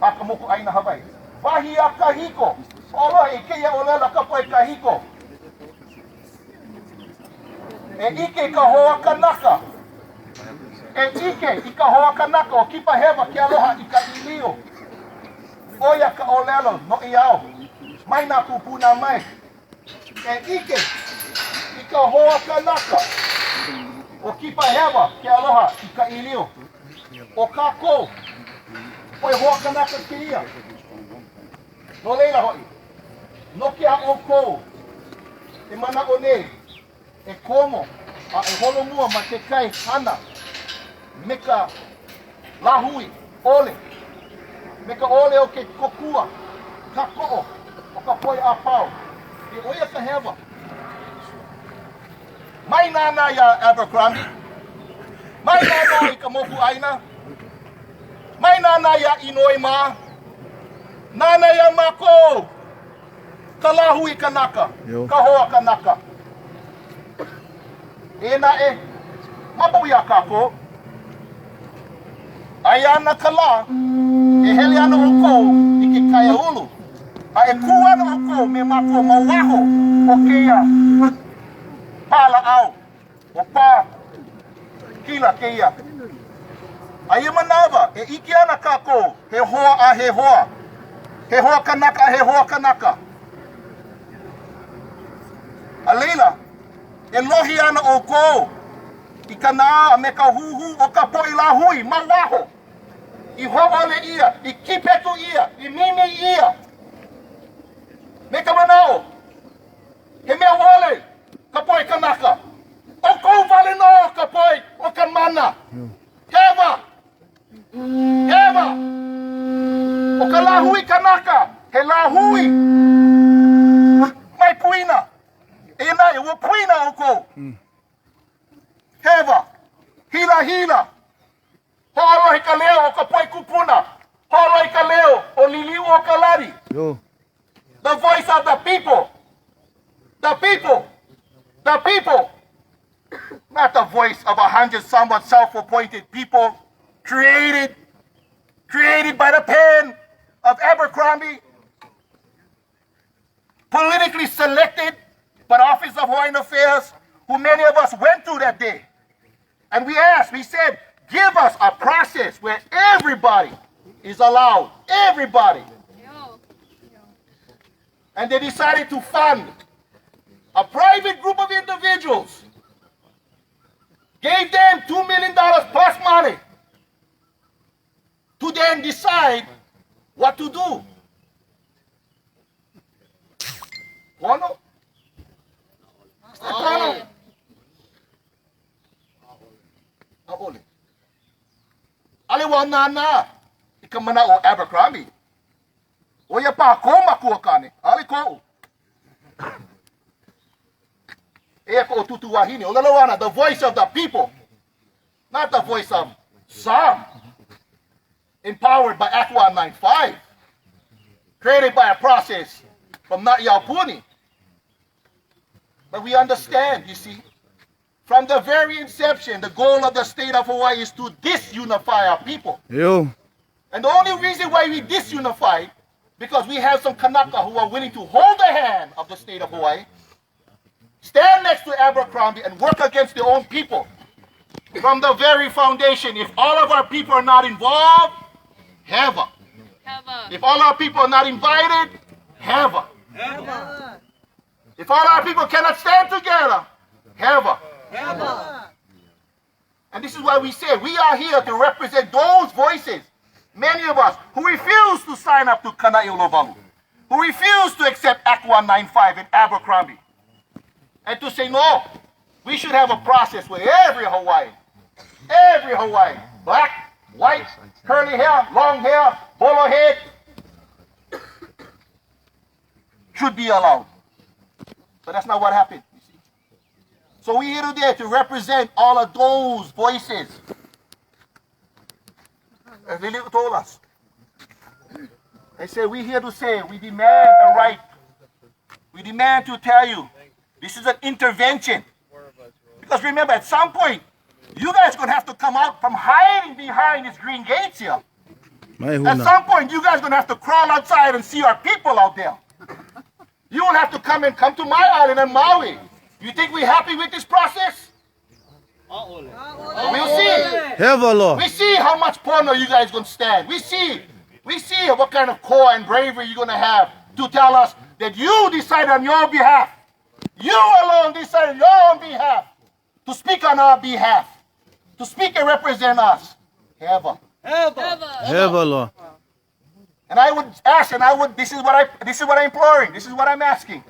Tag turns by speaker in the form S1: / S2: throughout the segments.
S1: Akamuku ay na Hawaii. Wahi a kahiko. Olo e keia olela kapoe kahiko. E ike ka hoa kanaka. E ike i ka hoa kanaka o kipa hewa ki aloha i ka ilio. Oia ka olelo no i ao. Mai na kupuna mai. E ike i ka hoa kanaka. O kipa hewa ki aloha i ka ilio. O ka kou. Oi hoa kanaka ki ia. No leila hoi. No ki a o kou. E mana o nei. E komo. A e holo mua ma te kai hana. Me ka lahui. Ole. Me ka ole o ke kokua. Ka ko'o. O ka poi a pau. E oia ka hewa. Mai nana ia Abercrombie. Mai nana i ka moku aina. Mai nana ia inoi ma. Nana ia mako. Ka lahui kanaka. Ka hoa kanaka. E na e. Mapu ia kako. Ai ana ka la. E hele ana o kou i ke kaya ulu. A e ku ana o kou me mako mawaho o keia pala au. O pa kila keia. Ai manawa e iki ana kako he hoa a he hoa. He hoa kanaka a he hoa kanaka. A leila e lohi ana o kou i ka naa me ka huhu o ka poi la hui mawaho. I ho'ole ia, i kipeku ia, i mimi ia. Me ka manao, he mea ole, ka poi kanaka. O kou vale no, ka poi, o ka mana. Hewa, hewa. O ka lahui kanaka, he lahui. Mai puina. E nai, ua puina o kou. Hewa, hila hila. Holo i ka leo o ka poi kupuna. Holo i ka leo o Liliuokalani. The voice of the people. The people. The people. Not the voice of 100 somewhat self-appointed people created by the pen of Abercrombie. Politically selected by the Office of Hawaiian Affairs, who many of us went through that day. And we asked, we said, give us a process where everybody is allowed. Everybody. And they decided to fund a private group of individuals. Gave them $2 million plus money to then decide what to do. Kono? Kono? Aole. Aliwa nana, ika mana o Abercrombie. O ia pa ko makua kane, ali ko. E ko tutu wahine, o lalawana, the voice of the people, not the voice of some. Empowered by Act 195, created by a process from Aupuni. But we understand, you see, from the very inception, the goal of the state of Hawaii is to disunify our people. And the only reason why we disunify, because we have some Kanaka who are willing to hold the hand of the state of Hawaii, stand next to Abercrombie and work against their own people. From the very foundation, if all of our people are not involved, hewa. If all our people are not invited, hewa. If all our people cannot stand together, hewa. And this is why we say we are here to represent those voices, many of us, who refuse to sign up to Kanai'olowalu, who refuse to accept Act 195 in Abercrombie, and to say, no, we should have a process where every Hawaiian, black, white, curly hair, long hair, bolo head, should be allowed. But that's not what happened. So we're here today to represent all of those voices. As Liliu told us. They say we're here to say we demand a right. We demand to tell you this is an intervention. Because remember, at some point, you guys are going to have to come out from hiding behind these green gates here At some point, you guys are going to have to crawl outside and see our people out there. You will have to come to my island in Maui. You think we're happy with this process? We'll see.
S2: Hewaloa.
S1: We see how much porno you guys going to stand. We see what kind of core and bravery you're going to have to tell us that you decide on your behalf. You alone decide on your own behalf to speak on our behalf, to speak and represent us.
S2: Hewaloa.
S1: And I would ask, this is what I'm imploring, this is what I'm asking,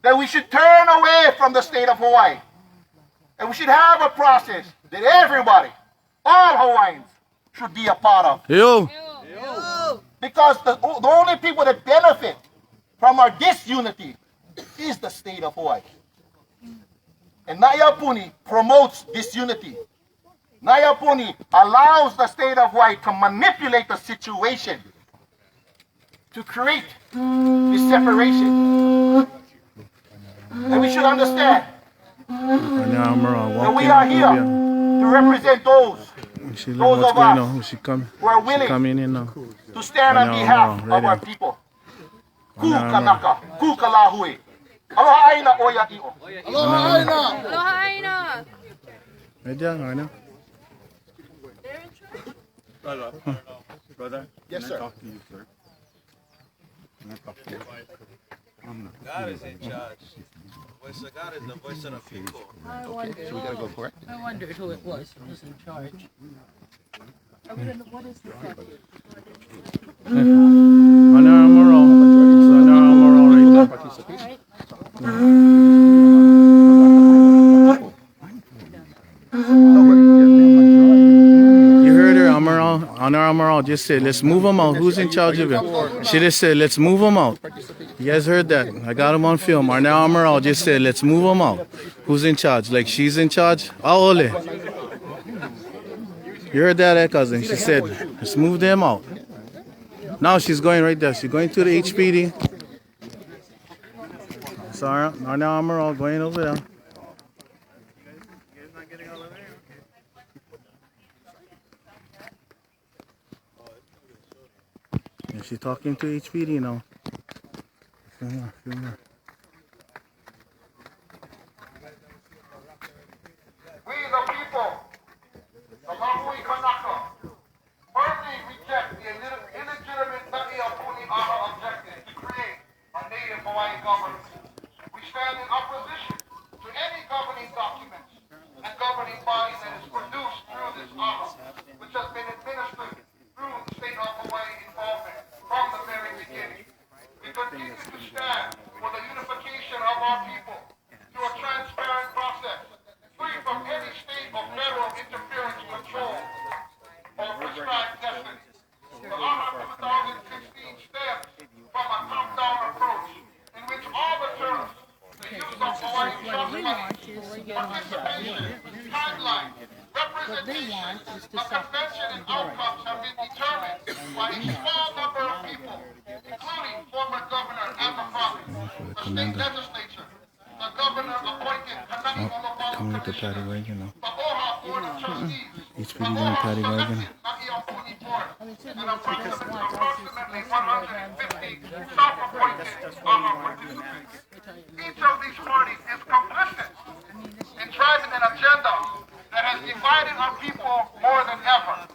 S1: that we should turn away from the state of Hawaii. And we should have a process that everybody, all Hawaiians, should be a part of.
S2: Yo.
S1: Because the only people that benefit from our disunity is the state of Hawaii. And Aupuni promotes disunity. Aupuni allows the state of Hawaii to manipulate the situation to create this separation. And we should understand that we are here to represent those of us who are willing to stand on behalf of our people. Kukanaka, kukalahui. Aloha aina oya i'o.
S3: Aloha aina. Aloha aina.
S4: Brother,
S1: yes, sir.
S4: Talk to you, sir.
S5: God is in charge. The voice of God is the voice of the people.
S4: Okay, so we gotta go for it.
S6: I wondered who it was who was in charge. What is the question?
S2: Annelle Amaral. Annelle Amaral right there. You heard her, Amaral. Annelle Amaral just said, let's move them out. Who's in charge of it? She just said, let's move them out. You guys heard that? I got him on film. Annelle Amaral just said, let's move them out. Who's in charge? Like she's in charge? Aole. You heard that, cousin? She said, let's move them out. Now she's going right there. She's going to the HPD. Sorry, Annelle Amaral going over there. And she's talking to HPD now. Film her, film her.
S1: We the people of Maui Kanaka firmly reject the illegitimate Aupuni objective to create a native Hawaiian government. We stand in opposition to any governing documents and governing body that is produced through this honor, which has been administered through the state of Hawaii involvement from the very beginning. We continue to stand for the unification of our people through a transparent process, free from any state or federal interference, control, or prescribed destiny. The honor 2016 stems from a top-down approach in which all the terms, the use of Hawaiian trust money, participation, timeline, representation, the convention and outcomes have been determined by a small number of people, including former Governor Amaral, the state legislature, the governor appointed
S2: Coming with the paddy wagon now.
S1: the Oha Board of Trustees,
S2: HPD going paddy wagon.
S1: Aupuni Board, and approximately 150 self-appointed participants. Each of these parties is complicit in driving an agenda that has divided our people more than ever.